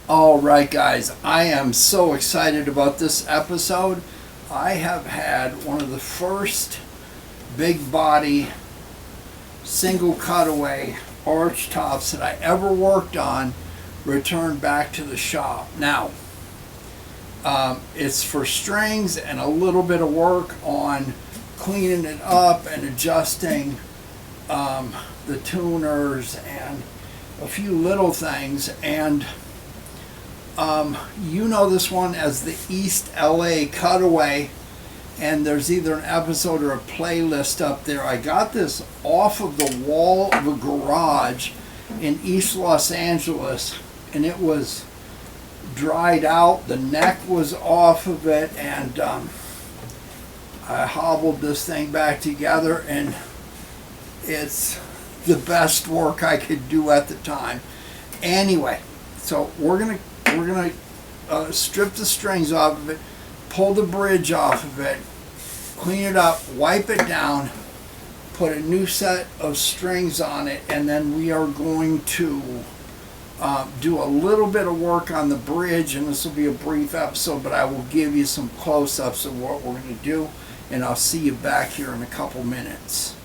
All right, guys, I am so excited about this episode. I have had one of the first big body single cutaway arch tops that I ever worked on returned back to the shop. Now, it's for strings and a little bit of work on cleaning it up and adjusting the tuners and a few little things. And you know this one as the East LA Cutaway, and there's either an episode or a playlist up there. I got this off of the wall of a garage in East Los Angeles, and it was dried out. The neck was off of it, and I hobbled this thing back together, and it's the best work I could do at the time. Anyway, so we're gonna strip the strings off of it, pull the bridge off of it, clean it up, wipe it down, put a new set of strings on it, and then we are going to do a little bit of work on the bridge. And this will be a brief episode, but I will give you some close-ups of what we're going to do, and I'll see you back here in a couple minutes.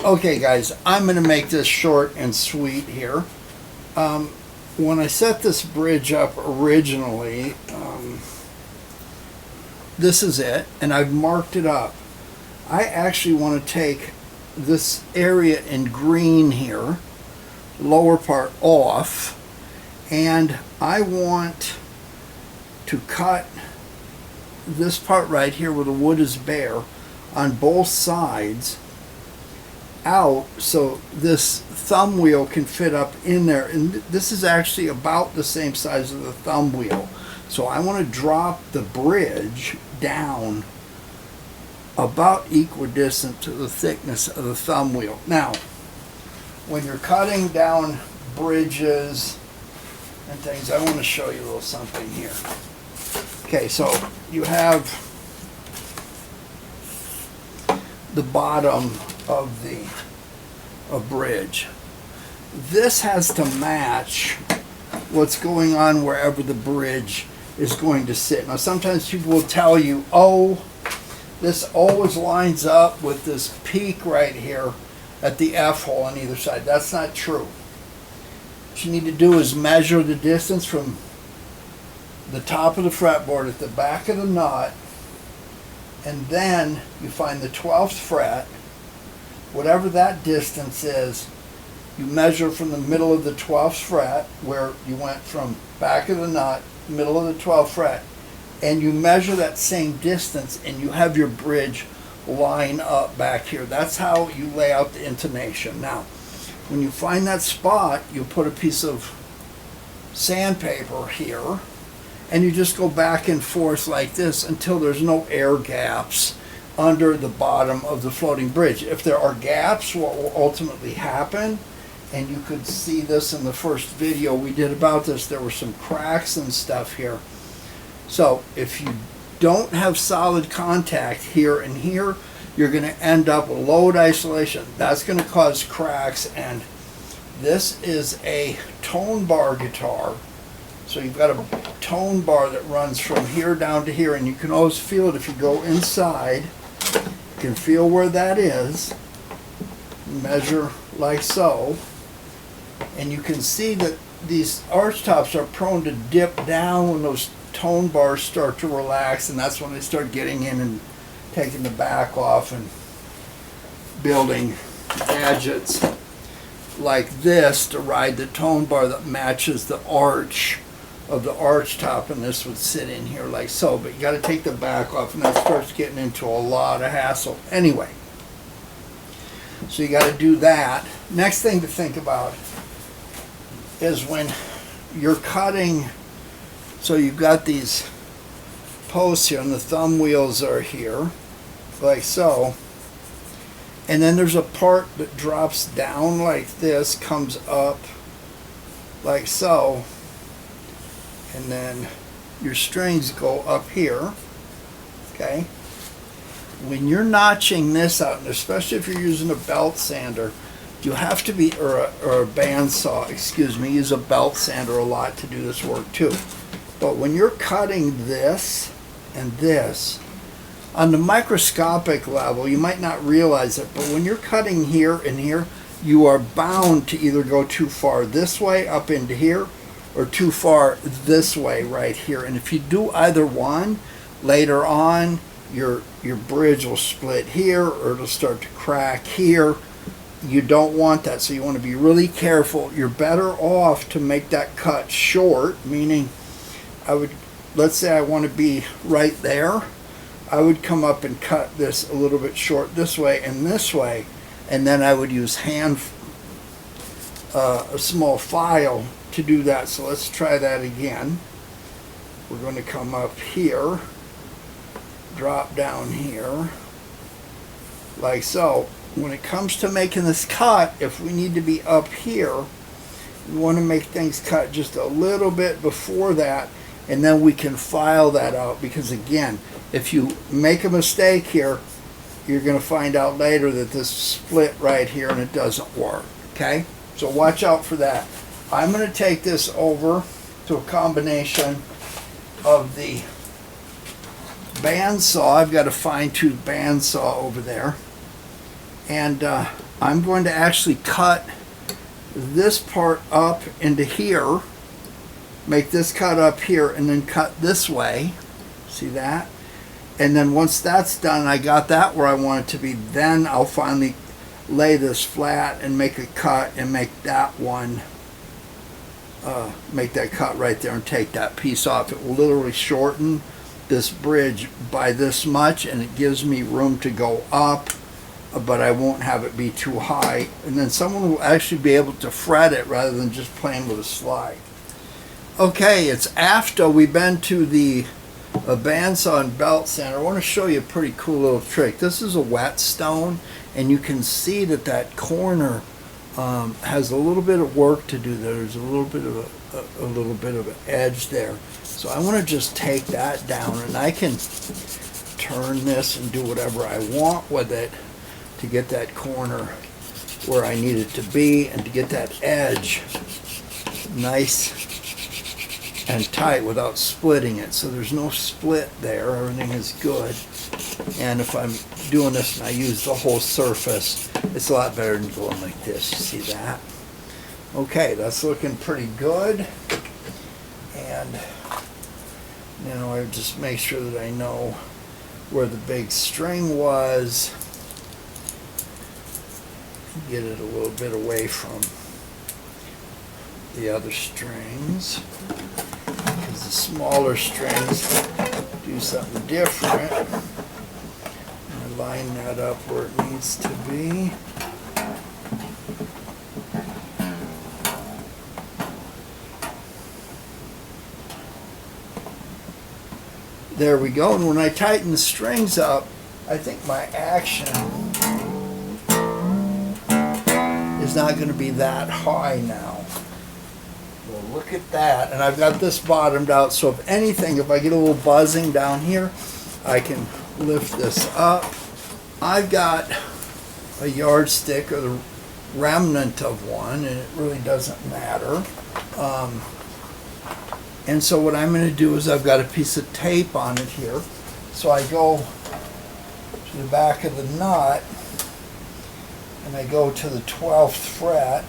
Okay, guys, I'm going to make this short and sweet here. When I set this bridge up originally, this is it, and I've marked it up. I actually want to take this area in green here, lower part off, and I want to cut this part right here where the wood is bare on both sides out so this thumb wheel can fit up in there. And this is actually about the same size as the thumb wheel. So I want to drop the bridge down about equidistant to the thickness of the thumb wheel. Now, when you're cutting down bridges and things, I want to show you a little something here. Okay, so you have the bottom of the bridge. This has to match what's going on wherever the bridge is going to sit. Now, sometimes people will tell you, oh, this always lines up with this peak right here at the F hole on either side. That's not true. What you need to do is measure the distance from the top of the fretboard at the back of the nut, and then you find the 12th fret. Whatever that distance is, you measure from the middle of the 12th fret, where you went from back of the nut, middle of the 12th fret, and you measure that same distance, and you have your bridge line up back here. That's how you lay out the intonation. Now, when you find that spot, you put a piece of sandpaper here, and you just go back and forth like this until there's no air gaps under the bottom of the floating bridge. If there are gaps, what will ultimately happen and you could see this in the first video we did about this. There were some cracks and stuff here. So if you don't have solid contact here and here, you're going to end up with load isolation. That's going to cause cracks. And this is a tone bar guitar. So you've got a tone bar that runs from here down to here, and you can always feel it if you go inside. You can feel where that is. Measure like so. And you can see that these arch tops are prone to dip down when those tone bars start to relax, and that's when they start getting in and taking the back off and building gadgets like this to ride the tone bar that matches the arch of the arch top, and this would sit in here like so. But you got to take the back off, and that starts getting into a lot of hassle. Anyway, so you got to do that. Next thing to think about is when you're cutting, so you've got these posts here, and the thumb wheels are here, like so. And then there's a part that drops down like this, comes up like so. And then your strings go up here, okay? When you're notching this out, and especially if you're using a belt sander, you have to be, or a bandsaw, excuse me, use a belt sander a lot to do this work too. But when you're cutting this and this, on the microscopic level, you might not realize it, but when you're cutting here and here, you are bound to either go too far this way up into here, or too far this way right here. And if you do either one, later on, your bridge will split here, or it'll start to crack here. You don't want that, so you want to be really careful. You're better off to make that cut short, meaning let's say I want to be right there. I would come up and cut this a little bit short this way, and then I would use a small file to do that. So let's try that again. We're going to come up here, drop down here, like so. When it comes to making this cut, if we need to be up here, we want to make things cut just a little bit before that, and then we can file that out, because again, if you make a mistake here, you're going to find out later that this split right here and it doesn't work, okay? So watch out for that. I'm going to take this over to a combination of the bandsaw. I've got a fine-tooth bandsaw over there. And I'm going to actually cut this part up into here, make this cut up here, and then cut this way. See that? And then once that's done, I got that where I want it to be, then I'll finally lay this flat and make a cut and make that one, make that cut right there and take that piece off. It will literally shorten this bridge by this much, and it gives me room to go up, but I won't have it be too high. And then someone will actually be able to fret it rather than just playing with a slide. Okay, it's after we've been to the bandsaw and belt sander. I want to show you a pretty cool little trick. This is a whetstone, and you can see that that corner has a little bit of work to do. There's a little bit of an edge there. So I want to just take that down, and I can turn this and do whatever I want with it to get that corner where I need it to be, and to get that edge nice and tight without splitting it. So there's no split there, everything is good. And if I'm doing this and I use the whole surface, it's a lot better than going like this. You see that? Okay, that's looking pretty good. And now I just make sure that I know where the big string was. Get it a little bit away from the other strings, because the smaller strings do something different. And line that up where it needs to be. There we go. And when I tighten the strings up, I think my action is not going to be that high now. Well, look at that. And I've got this bottomed out, so if anything, if I get a little buzzing down here, I can lift this up. I've got a yardstick or the remnant of one, and it really doesn't matter. And so what I'm going to do is I've got a piece of tape on it here. So I go to the back of the nut, and I go to the 12th fret,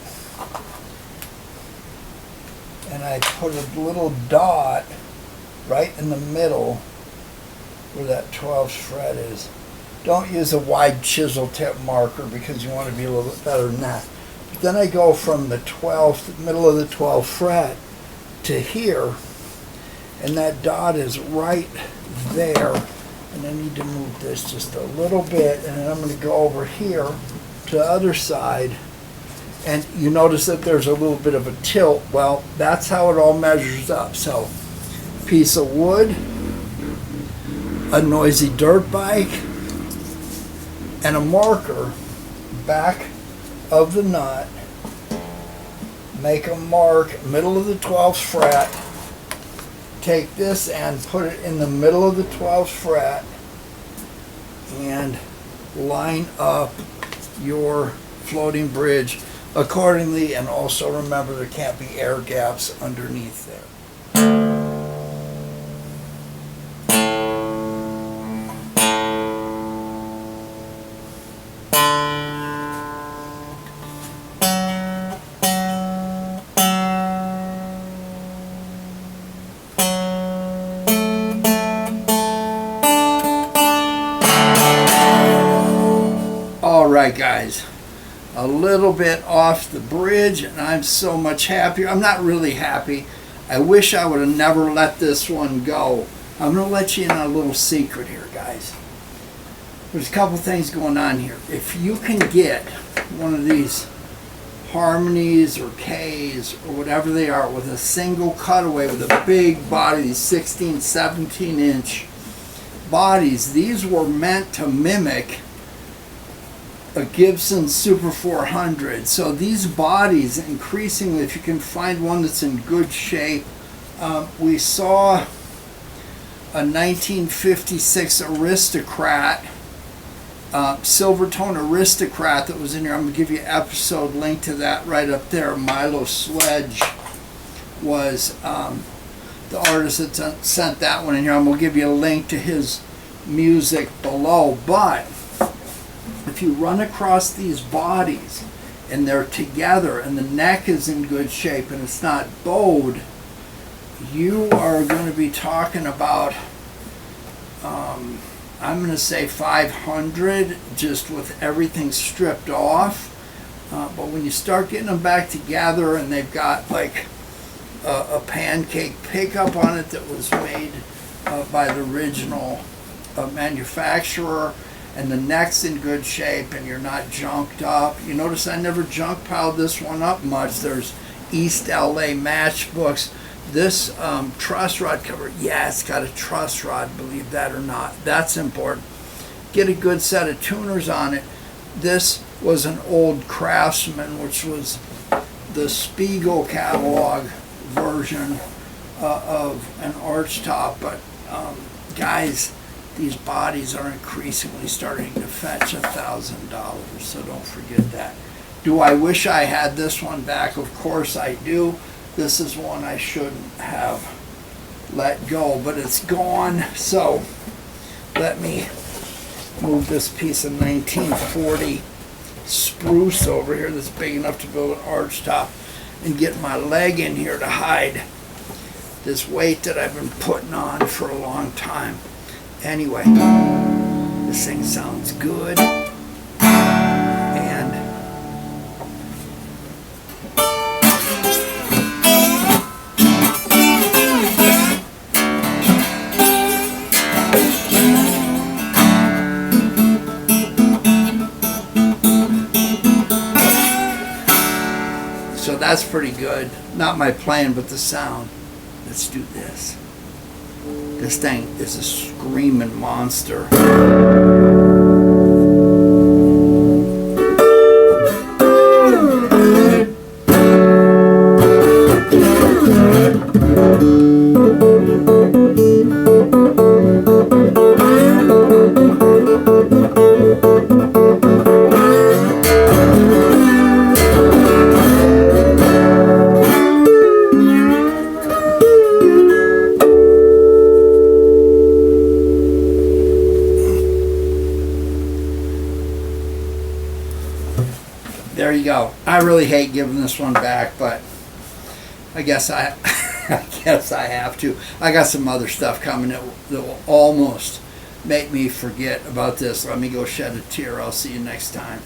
and I put a little dot right in the middle where that 12th fret is. Don't use a wide chisel tip marker because you want to be a little bit better than that. But then I go from the 12th, middle of the 12th fret to here, and that dot is right there. And I need to move this just a little bit, and then I'm going to go over here to the other side. And you notice that there's a little bit of a tilt. Well, that's how it all measures up. So, piece of wood, a noisy dirt bike, and a marker back of the nut. Make a mark, middle of the 12th fret. Take this and put it in the middle of the 12th fret and line up your floating bridge accordingly, and also remember there can't be air gaps underneath there. Alright guys, a little bit off the bridge, and I'm so much happier. I'm not really happy. I wish I would have never let this one go. I'm going to let you in on a little secret here, guys. There's a couple things going on here. If you can get one of these Harmonies or Ks or whatever they are with a single cutaway with a big body, these 16, 17 inch bodies, these were meant to mimic a Gibson Super 400. So these bodies, increasingly, if you can find one that's in good shape, we saw a 1956 Aristocrat, Silvertone Aristocrat that was in here. I'm going to give you an episode link to that right up there. Milo Sledge was the artist that sent that one in here. I'm going to give you a link to his music below. But if you run across these bodies and they're together and the neck is in good shape and it's not bowed, you are going to be talking about, I'm going to say 500 just with everything stripped off. But when you start getting them back together and they've got like a pancake pickup on it that was made by the original manufacturer, and the neck's in good shape and you're not junked up. You notice I never junk piled this one up much. There's East LA matchbooks. This truss rod cover, yeah, it's got a truss rod, believe that or not. That's important. Get a good set of tuners on it. This was an Old Kraftsman, which was the Spiegel catalog version of an archtop. But guys, these bodies are increasingly starting to fetch $1,000, so don't forget that. Do I wish I had this one back? Of course I do. This is one I shouldn't have let go, but it's gone. So let me move this piece of 1940 spruce over here that's big enough to build an archtop and get my leg in here to hide this weight that I've been putting on for a long time. Anyway, this thing sounds good, and so that's pretty good. Not my playing, but the sound. Let's do this. This thing is a screaming monster. there you go. I really hate giving this one back, but I guess I have to. I got some other stuff coming that will almost make me forget about this. Let me go shed a tear. I'll see you next time.